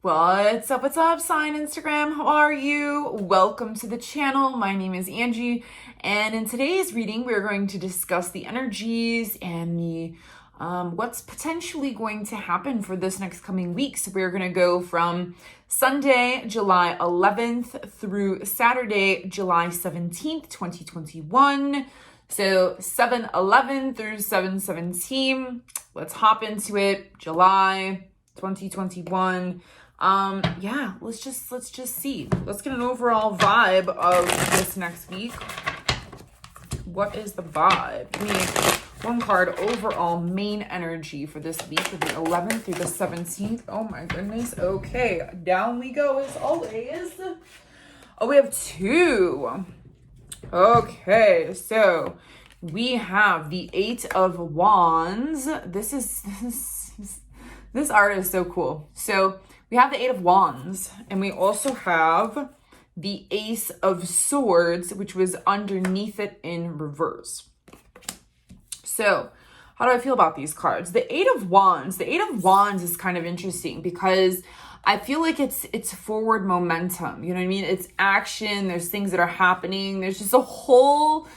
What's up, sign Instagram? How are you? Welcome to the channel. My name is Angie, and in today's reading, we're going to discuss the energies and the what's potentially going to happen for this next coming week. So we're going to go from Sunday, July 11th through Saturday, July 17th, 2021. So 7/11 through 7/17. Let's hop into it. July 2021. Let's just see. Let's get an overall vibe of this next week. What is the vibe? Give me one card, overall main energy for this week, from the 11th through the 17th. Oh my goodness. Okay, down we go as always. Oh, we have two. Okay, so we have the Eight of Wands. This art is so cool. So we have the Eight of Wands, and we also have the Ace of Swords, which was underneath it in reverse. So how do I feel about these cards? The Eight of Wands is kind of interesting because I feel like it's forward momentum. You know what I mean? It's action. There's things that are happening. There's just a whole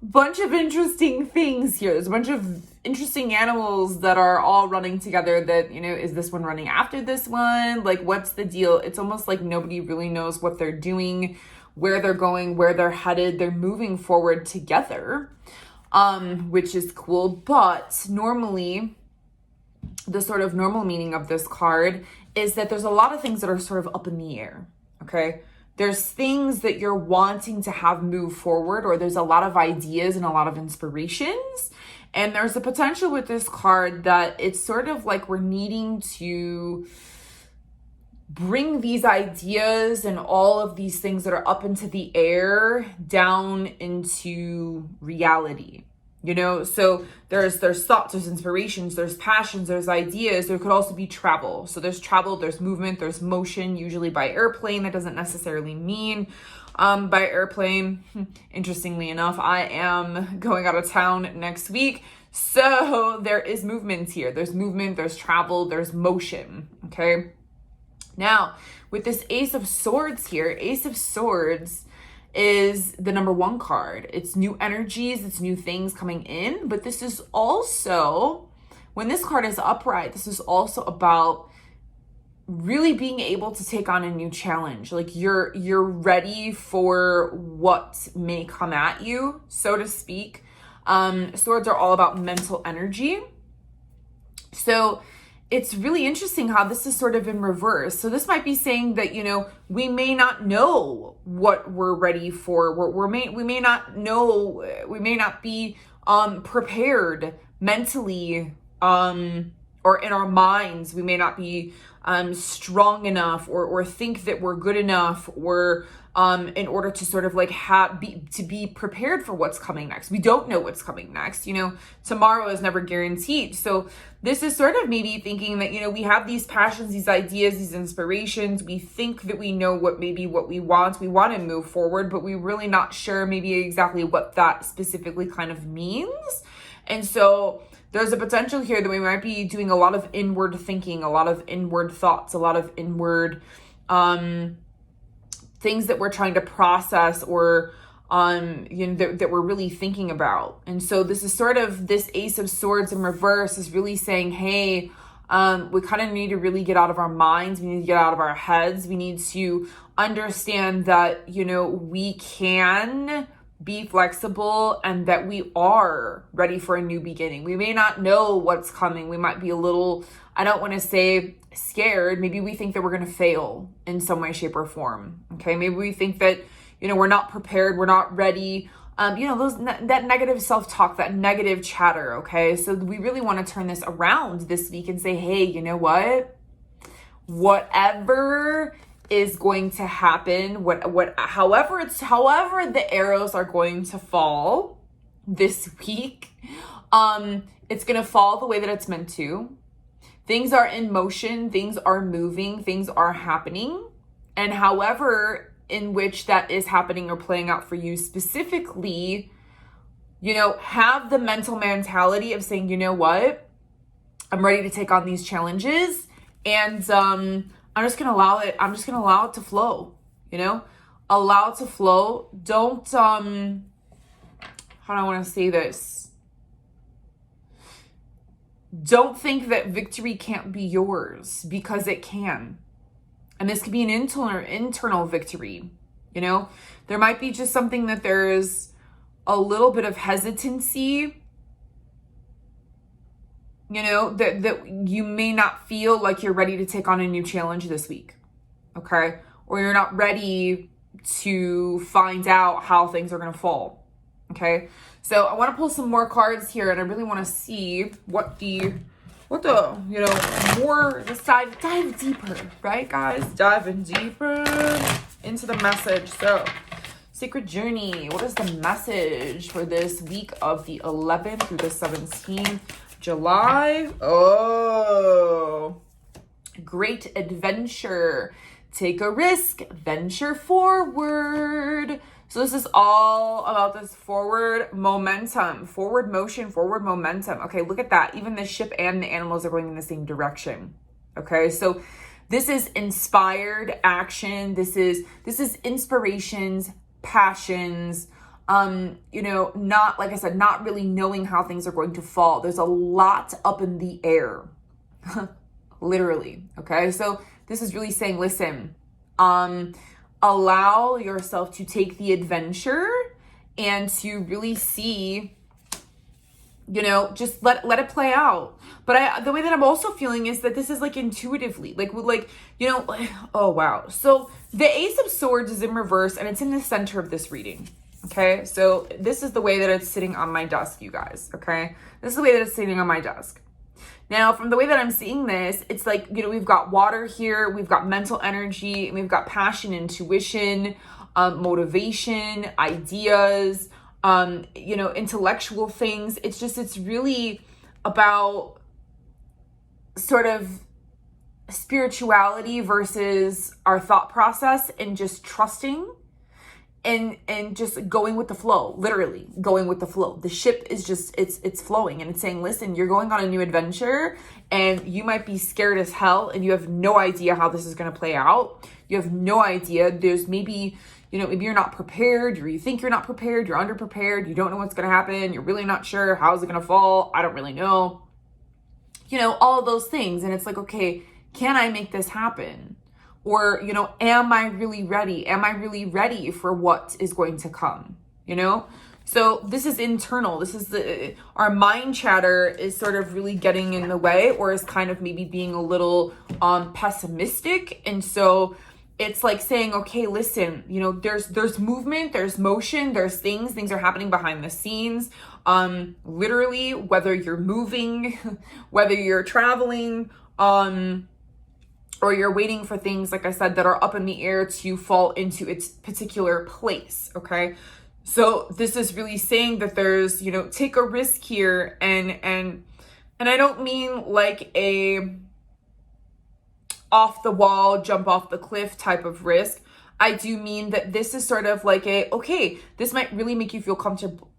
bunch of interesting things here. There's a bunch of interesting animals that are all running together that, is this one running after this one? Like, what's the deal? It's almost like nobody really knows what they're doing, where they're going, where they're headed. They're moving forward together, which is cool. But normally, the sort of normal meaning of this card is that there's a lot of things that are sort of up in the air, okay? There's things that you're wanting to have move forward, or there's a lot of ideas and a lot of inspirations. And there's a potential with this card that it's sort of like we're needing to bring these ideas and all of these things that are up into the air down into reality. So there's thoughts, there's inspirations, there's passions, there's ideas. There could also be travel. So there's travel, there's movement, there's motion, usually by airplane. That doesn't necessarily mean by airplane. Interestingly enough, I am going out of town next week. So there is movement here. There's movement, there's travel, there's motion. Okay. Now, with this Ace of Swords here, Ace of Swords is the number one card. It's new energies, it's new things coming in, but this is also, when this card is upright, this is also about really being able to take on a new challenge. Like you're ready for what may come at you, so to speak. Swords are all about mental energy. So it's really interesting how this is sort of in reverse. So this might be saying that, we may not know what we're ready for. We may not know, we may not be prepared mentally or in our minds. We may not be strong enough or think that we're good enough or in order to sort of like be prepared for what's coming next. We don't know what's coming next. Tomorrow is never guaranteed. So this is sort of maybe thinking that, we have these passions, these ideas, these inspirations. We think that we know what we want. We want to move forward, but we're really not sure maybe exactly what that specifically kind of means. And so there's a potential here that we might be doing a lot of inward thinking, a lot of inward thoughts, a lot of inward things that we're trying to process or that we're really thinking about. And so this is sort of this Ace of Swords in reverse is really saying, hey, we kind of need to really get out of our minds. We need to get out of our heads. We need to understand that, we can be flexible and that we are ready for a new beginning. We may not know what's coming. We might be a little, I don't want to say scared. Maybe we think that we're going to fail in some way, shape, or form. Okay. Maybe we think that, we're not prepared. We're not ready. That negative self-talk, that negative chatter. Okay. So we really want to turn this around this week and say, hey, you know what? Whatever is going to happen, however the arrows are going to fall this week, it's going to fall the way that it's meant to. Things are in motion, things are moving, things are happening. And however in which that is happening or playing out for you specifically, have the mental mentality of saying, you know what? I'm ready to take on these challenges. And I'm just going to allow it. I'm just going to allow it to flow, you know, allow it to flow. Don't, how do I want to say this? Don't think that victory can't be yours, because it can. And this could be an internal victory, you know? There might be just something that there's a little bit of hesitancy, you know, that you may not feel like you're ready to take on a new challenge this week, okay? Or you're not ready to find out how things are going to fall, okay? So I want to pull some more cards here, and I really want to see what the, you know, more, just dive deeper, right, guys? Diving deeper into the message. So, Sacred Journey, what is the message for this week of the 11th through the 17th July? Oh, great adventure. Take a risk, venture forward. So this is all about this forward momentum, forward motion, forward momentum. Okay, look at that. Even the ship and the animals are going in the same direction. Okay, so this is inspired action. This is inspirations, passions, you know, not, like I said, not really knowing how things are going to fall. There's a lot up in the air, literally. Okay, so this is really saying, listen, allow yourself to take the adventure and to really see, you know, just let it play out. But the way that I'm also feeling is that this is like intuitively, like, you know, oh, wow. So the Ace of Swords is in reverse, and it's in the center of this reading. Okay. So this is the way that it's sitting on my desk, you guys. Okay. This is the way that it's sitting on my desk. Now, from the way that I'm seeing this, it's like, you know, we've got water here, we've got mental energy, and we've got passion, intuition, motivation, ideas, you know, intellectual things. It's really about sort of spirituality versus our thought process, and just trusting and just going with the flow, literally going with the flow. The ship is just, it's flowing, and it's saying, listen, you're going on a new adventure, and you might be scared as hell, and you have no idea how this is going to play out. You have no idea. There's maybe, you know, maybe you're not prepared, or you think you're not prepared, you're underprepared, you don't know what's going to happen, you're really not sure, how's it going to fall, I don't really know. You know, all of those things. And it's like, okay, can I make this happen? Or, you know, am I really ready? Am I really ready for what is going to come? You know? So this is internal. This is our mind chatter is sort of really getting in the way, or is kind of maybe being a little pessimistic. And so it's like saying, okay, listen, you know, there's movement, there's motion, there's things are happening behind the scenes. Literally, whether you're moving, whether you're traveling, or you're waiting for things, like I said, that are up in the air to fall into its particular place, okay? So this is really saying that there's, you know, take a risk here, and I don't mean like a off the wall, jump off the cliff type of risk. I do mean that this is sort of like okay, this might really make you feel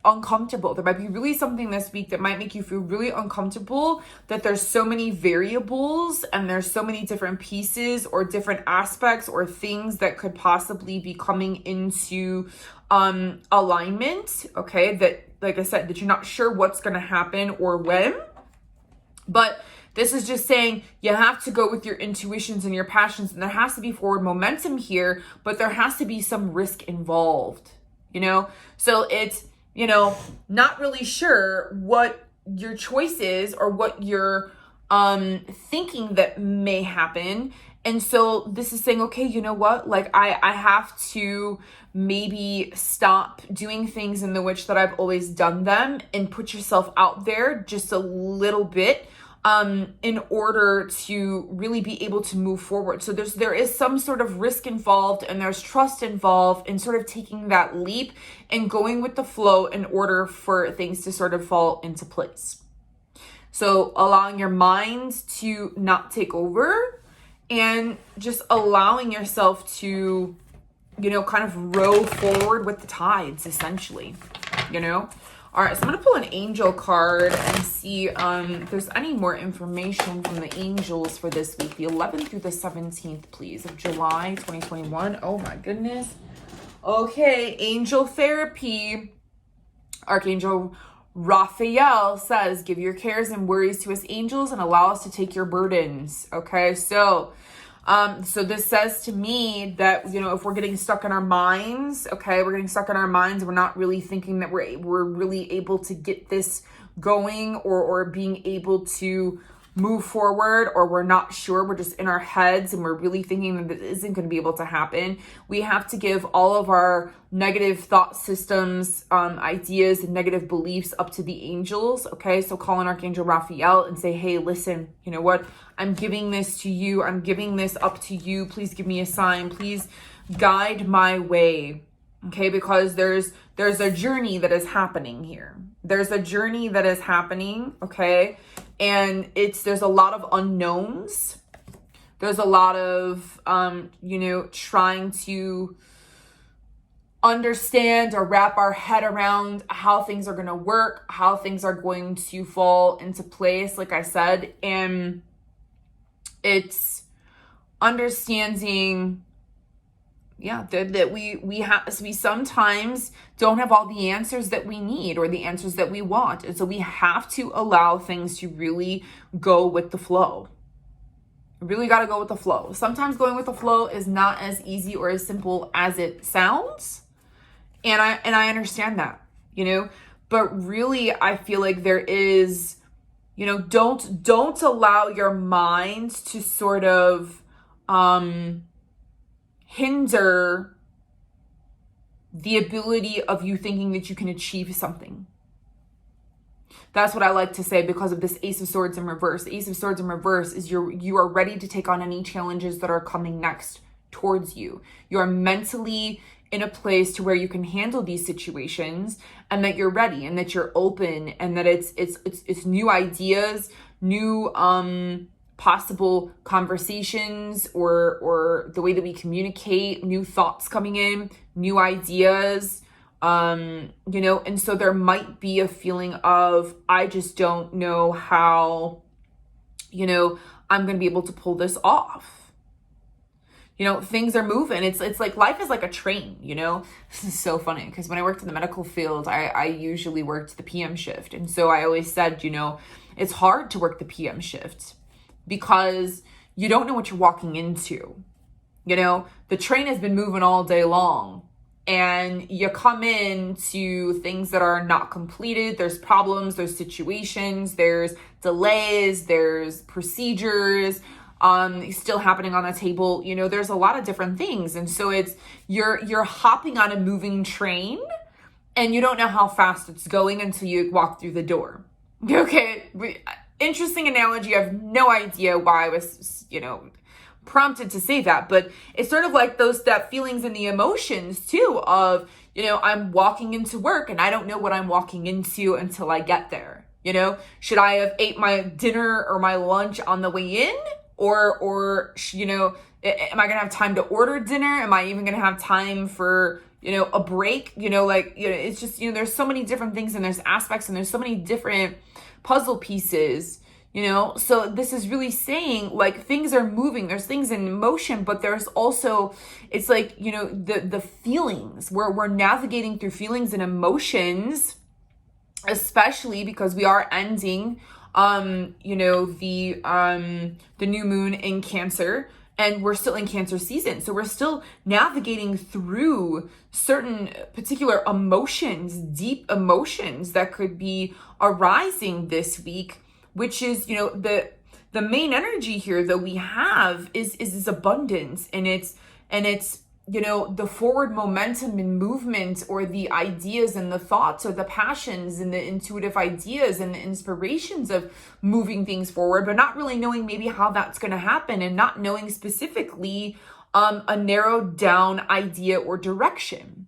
uncomfortable. There might be really something this week that might make you feel really uncomfortable, that there's so many variables and there's so many different pieces or different aspects or things that could possibly be coming into alignment, okay? That, like I said, that you're not sure what's going to happen or when. But this is just saying you have to go with your intuitions and your passions, and there has to be forward momentum here, but there has to be some risk involved, you know? So it's, you know, not really sure what your choice is or what you're thinking that may happen. And so this is saying, okay, you know what? Like I have to maybe stop doing things in the which that I've always done them, and put yourself out there just a little bit in order to really be able to move forward. So there is some sort of risk involved, and there's trust involved in sort of taking that leap and going with the flow in order for things to sort of fall into place. So allowing your mind to not take over, and just allowing yourself to, you know, kind of row forward with the tides, essentially, you know? All right, so I'm going to pull an angel card and see if there's any more information from the angels for this week, the 11th through the 17th, please, of July 2021. Oh my goodness. Okay, angel therapy. Archangel Raphael says, give your cares and worries to us angels and allow us to take your burdens. Okay, so this says to me that, you know, if we're getting stuck in our minds, okay, we're getting stuck in our minds, we're not really thinking that we're really able to get this going or being able to move forward, or we're not sure, we're just in our heads and we're really thinking that this isn't going to be able to happen. We have to give all of our negative thought systems, ideas and negative beliefs up to the angels. Okay, so call in Archangel Raphael and say, hey, listen, you know what? I'm giving this to you. I'm giving this up to you. Please give me a sign. Please guide my way. Okay, because there's a journey that is happening here. There's a journey that is happening, okay? And there's a lot of unknowns. There's a lot of, trying to understand or wrap our head around how things are going to work, how things are going to fall into place, like I said. And it's understanding that we sometimes don't have all the answers that we need or the answers that we want. And so we have to allow things to really go with the flow. Really got to go with the flow. Sometimes going with the flow is not as easy or as simple as it sounds. And I understand that, but really I feel like there is, don't allow your mind to sort of, hinder the ability of you thinking that you can achieve something. That's what I like to say because of this Ace of Swords in reverse. The Ace of Swords in reverse is you are ready to take on any challenges that are coming next towards you. You are mentally in a place to where you can handle these situations, and that you're ready and that you're open, and that it's new ideas, new possible conversations or the way that we communicate, new thoughts coming in, new ideas, and so there might be a feeling of, I just don't know how, I'm going to be able to pull this off. Things are moving. It's like life is like a train, This is so funny because when I worked in the medical field, I usually worked the PM shift. And so I always said, it's hard to work the PM shift because you don't know what you're walking into. The train has been moving all day long and you come into things that are not completed. There's problems, there's situations, there's delays, there's procedures, still happening on the table. There's a lot of different things. And so you're hopping on a moving train and you don't know how fast it's going until you walk through the door. Okay. Interesting analogy. I have no idea why I was, prompted to say that, but it's sort of like that feelings and the emotions too of, I'm walking into work and I don't know what I'm walking into until I get there. Should I have ate my dinner or my lunch on the way in? Or am I going to have time to order dinner? Am I even going to have time for, a break? It's just, there's so many different things and there's aspects and there's so many different puzzle pieces, so this is really saying like things are moving, there's things in motion, but there's also, it's like, the feelings, we're navigating through feelings and emotions, especially because we are ending, the new moon in Cancer, and we're still in Cancer season. So we're still navigating through certain particular emotions, deep emotions that could be arising this week, which is, the main energy here that we have is this abundance, and it's the forward momentum and movement, or the ideas and the thoughts or the passions and the intuitive ideas and the inspirations of moving things forward, but not really knowing maybe how that's going to happen, and not knowing specifically a narrowed down idea or direction.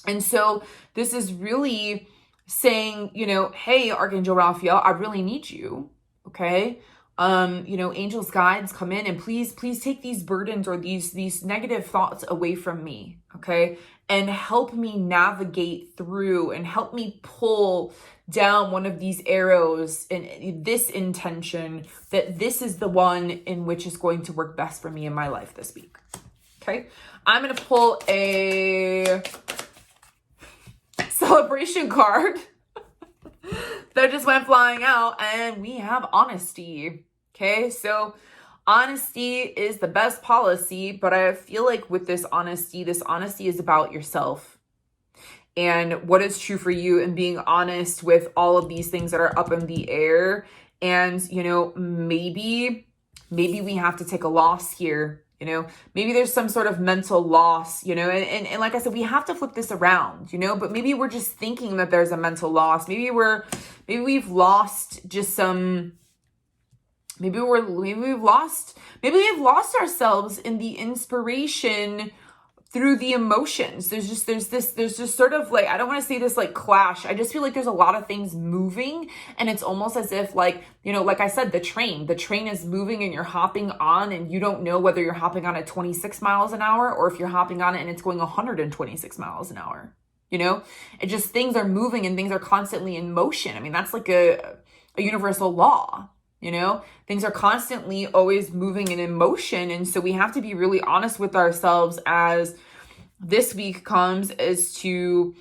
And so this is really saying, hey, Archangel Raphael, I really need you. Okay. Angels, guides, come in and please take these burdens or these negative thoughts away from me, okay? And help me navigate through and help me pull down one of these arrows in this intention, that this is the one in which is going to work best for me in my life this week. Okay, I'm going to pull a celebration card that just went flying out, and we have honesty. Okay, so honesty is the best policy, but I feel like with this honesty is about yourself and what is true for you, and being honest with all of these things that are up in the air. And, maybe we have to take a loss here. Maybe there's some sort of mental loss, and like I said, we have to flip this around, but maybe we're just thinking that there's a mental loss. Maybe we've lost just some, maybe we've lost ourselves in the inspiration through the emotions. There's just sort of like, I don't want to say this like clash. I just feel like there's a lot of things moving, and it's almost as if like I said, the train is moving and you're hopping on, and you don't know whether you're hopping on at 26 miles an hour or if you're hopping on it and it's going 126 miles an hour. It just, things are moving and things are constantly in motion. I mean, that's like a universal law. Things are constantly always moving and in motion. And so we have to be really honest with ourselves as this week comes as to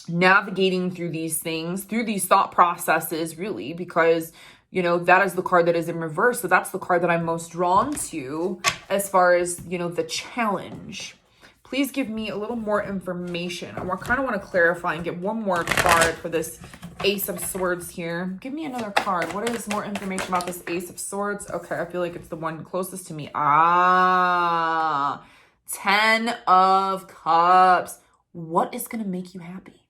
navigating through these things, through these thought processes, really, because, that is the card that is in reverse. So that's the card that I'm most drawn to as far as, the challenge. Please give me a little more information. I kind of want to clarify and get one more card for this Ace of Swords here. Give me another card. What is more information about this Ace of Swords? Okay, I feel like it's the one closest to me. 10 of Cups. What is going to make you happy?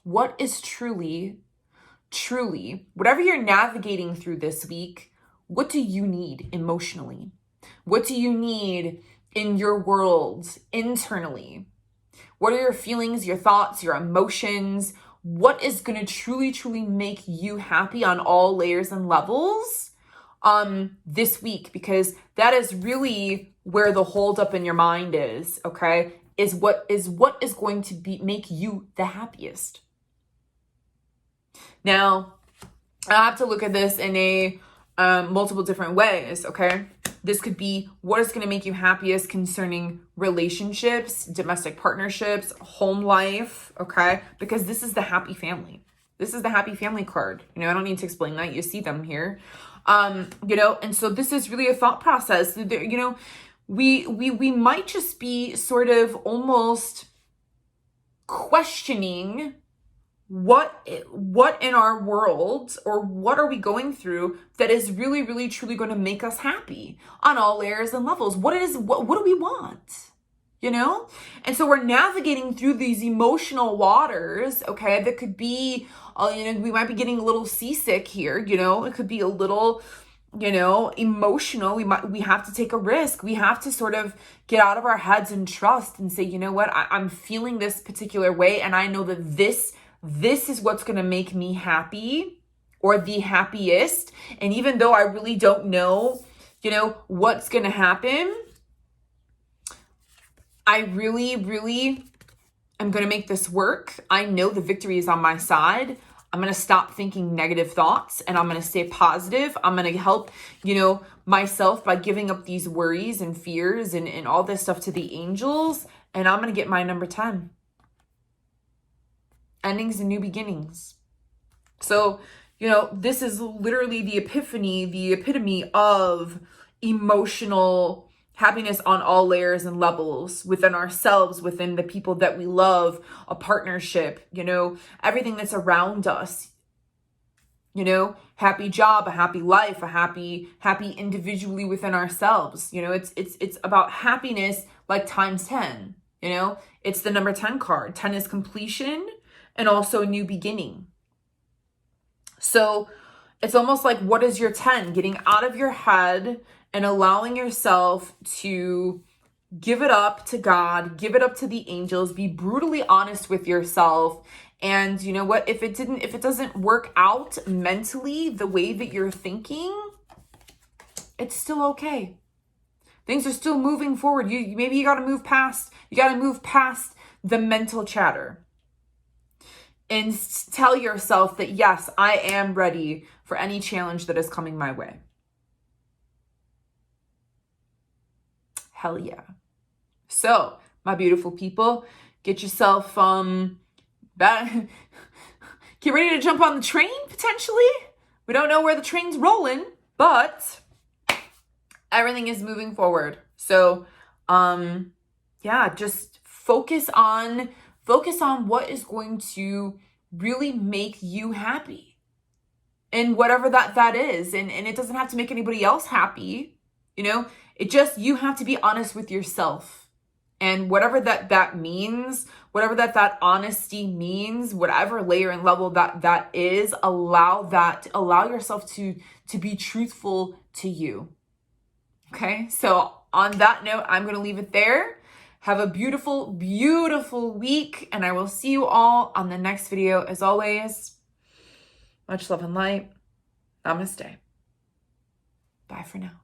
What is truly, whatever you're navigating through this week, what do you need emotionally? What do you need in your world internally? What are your feelings, your thoughts, your emotions? What is going to truly make you happy on all layers and levels this week? Because that is really where the holdup in your mind is, okay? Is what is going to make you the happiest. Now, I have to look at this in a multiple different ways, okay? This could be what is going to make you happiest concerning relationships, domestic partnerships, home life, okay? Because this is the happy family. This is the happy family card. I don't need to explain that. You see them here. And so this is really a thought process. We might just be sort of almost questioning what in our world, or what are we going through that is really truly going to make us happy on all layers and levels? What do we want? And so we're navigating through these emotional waters, okay? That could be, we might be getting a little seasick here, it could be a little, emotional. We have to take a risk. We have to sort of get out of our heads and trust and say, I'm feeling this particular way, and I know that this is what's going to make me happy, or the happiest. And even though I really don't know, what's going to happen, I really am going to make this work. I know the victory is on my side. I'm going to stop thinking negative thoughts, and I'm going to stay positive. I'm going to help, myself by giving up these worries and fears and all this stuff to the angels. And I'm going to get my number 10. Endings and new beginnings. So, this is literally the epiphany, the epitome of emotional happiness on all layers and levels within ourselves, within the people that we love, a partnership, everything that's around us. Happy job, a happy life, a happy individually within ourselves. It's about happiness like times 10. It's the number 10 card. 10 is completion and also a new beginning. So it's almost like, what is your 10? Getting out of your head and allowing yourself to give it up to God, give it up to the angels, be brutally honest with yourself, And you know what? If it doesn't work out mentally the way that you're thinking, it's still okay. Things are still moving forward. Maybe you got to move past the mental chatter and tell yourself that, yes, I am ready for any challenge that is coming my way. Hell yeah. So, my beautiful people, get yourself, get ready to jump on the train, potentially. We don't know where the train's rolling, but everything is moving forward. So, yeah, just focus on what is going to really make you happy. And whatever that is. And it doesn't have to make anybody else happy. You know, you have to be honest with yourself. And whatever that means, whatever that honesty means, whatever layer and level that is, allow yourself to be truthful to you. Okay, so on that note, I'm going to leave it there. Have a beautiful, beautiful week, and I will see you all on the next video. As always, much love and light. Namaste. Bye for now.